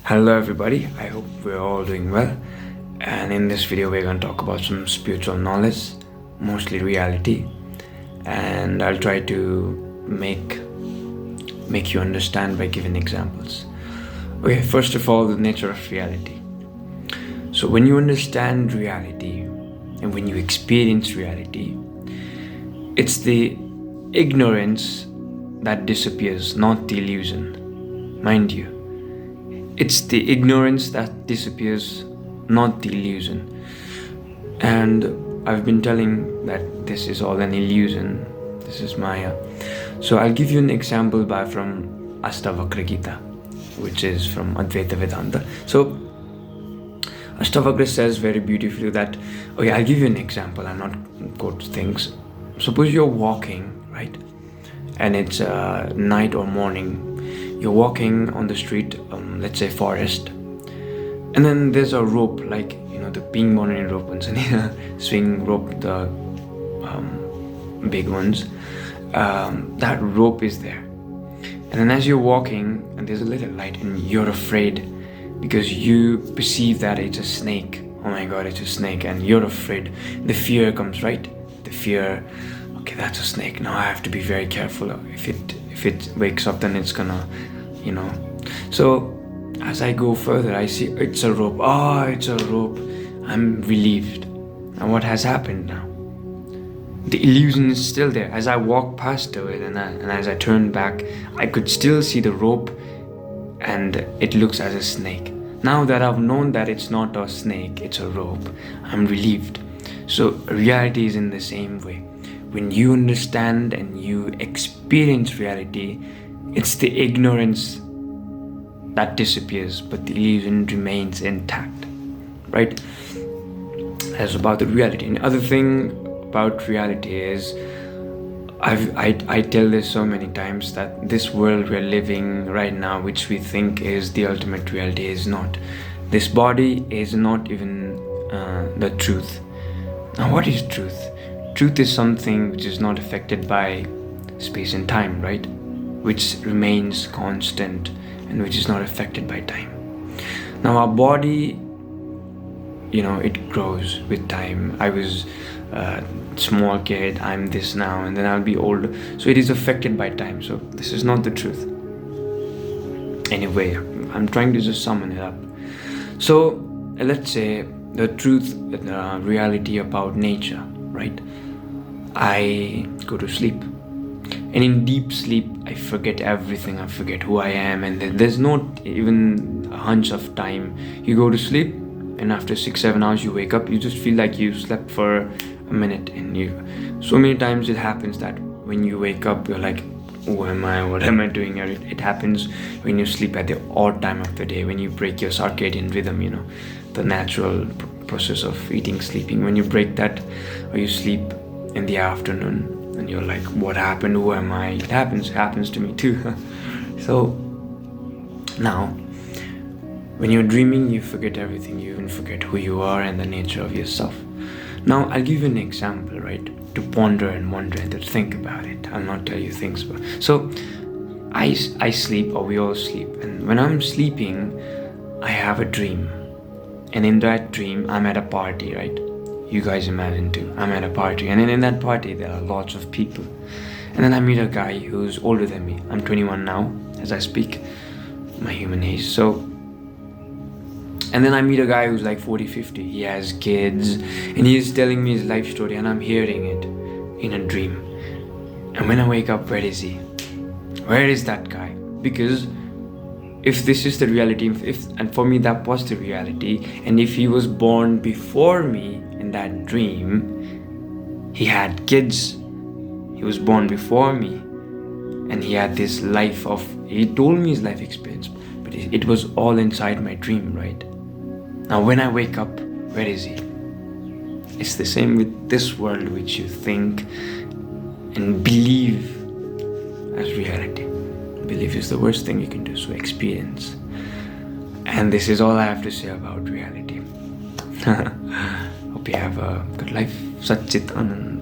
Hello everybody, I hope we're all doing well, and in this video we're going to talk about some spiritual knowledge, mostly reality, and I'll try to make you understand by giving examples. Okay, first of all, the nature of reality. So when you understand reality and when you experience reality, it's the ignorance that disappears, not the illusion. Mind you, it's the ignorance that disappears, not the illusion. And I've been telling that this is all an illusion, this is Maya. So I'll give you an example from Ashtavakra Gita, which is from Advaita Vedanta. So Ashtavakra says very beautifully that, okay, I'll give you an example, I'll not quote things. Suppose you're walking, right? And it's night or morning. You're walking on the street, let's say forest, and then there's a rope, like the ping morning rope ones, and swing rope, the big ones. That rope is there, and then as you're walking, and there's a little light, and you're afraid because you perceive that it's a snake. Oh my God, it's a snake, and you're afraid. The fear comes, right? The fear. Okay, that's a snake. Now I have to be very careful. If it wakes up, then it's gonna, So as I go further, I see it's a rope. It's a rope. I'm relieved. And what has happened now? The illusion is still there. As I walk past it and as I turn back, I could still see the rope, and it looks as a snake. Now that I've known that it's not a snake, it's a rope, I'm relieved. So reality is in the same way. When you understand and you experience reality, it's the ignorance that disappears, but the illusion remains intact, right? That's about the reality. And the other thing about reality is, I tell this so many times, that this world we're living right now, which we think is the ultimate reality, is not. This body is not even the truth. Now, what is truth? Truth is something which is not affected by space and time, right? Which remains constant and which is not affected by time. Now our body, it grows with time. I was a small kid, I'm this now, and then I'll be older. So it is affected by time. So this is not the truth. Anyway, I'm trying to just sum it up. So let's say the truth, the reality about nature, right? I go to sleep, and in deep sleep I forget everything. I forget who I am, and there's not even a hunch of time. You go to sleep, and after 6-7 hours you wake up, you just feel like you slept for a minute. And so many times it happens that when you wake up, you're like, who am I, what am I doing here? It happens when you sleep at the odd time of the day, when you break your circadian rhythm, the natural process of eating, sleeping. When you break that, or you sleep in the afternoon, and you're like, what happened, who am I? It happens to me too. So now when you're dreaming, you forget everything. You even forget who you are and the nature of yourself. Now I'll give you an example, right, to ponder and wonder and to think about it. I'll not tell you things, but so I sleep, or we all sleep, and when I'm sleeping I have a dream, and in that dream I'm at a party, right? You guys imagine too, I'm at a party, and then in that party there are lots of people, and then I meet a guy who's older than me. I'm 21 now as I speak, my human age. So, and then I meet a guy who's like 40-50. He has kids, and he's telling me his life story, and I'm hearing it in a dream. And when I wake up, where is he? Where is that guy? Because if this is the reality, and for me that was the reality, and if he was born before me in that dream, he had kids, he was born before me, and he had this life he told me his life experience, but it was all inside my dream, right? Now when I wake up, where is he? It's the same with this world which you think and believe as reality. Belief is the worst thing you can do, so experience. And this is all I have to say about reality. Hope you have a good life. Sat Chit Anand.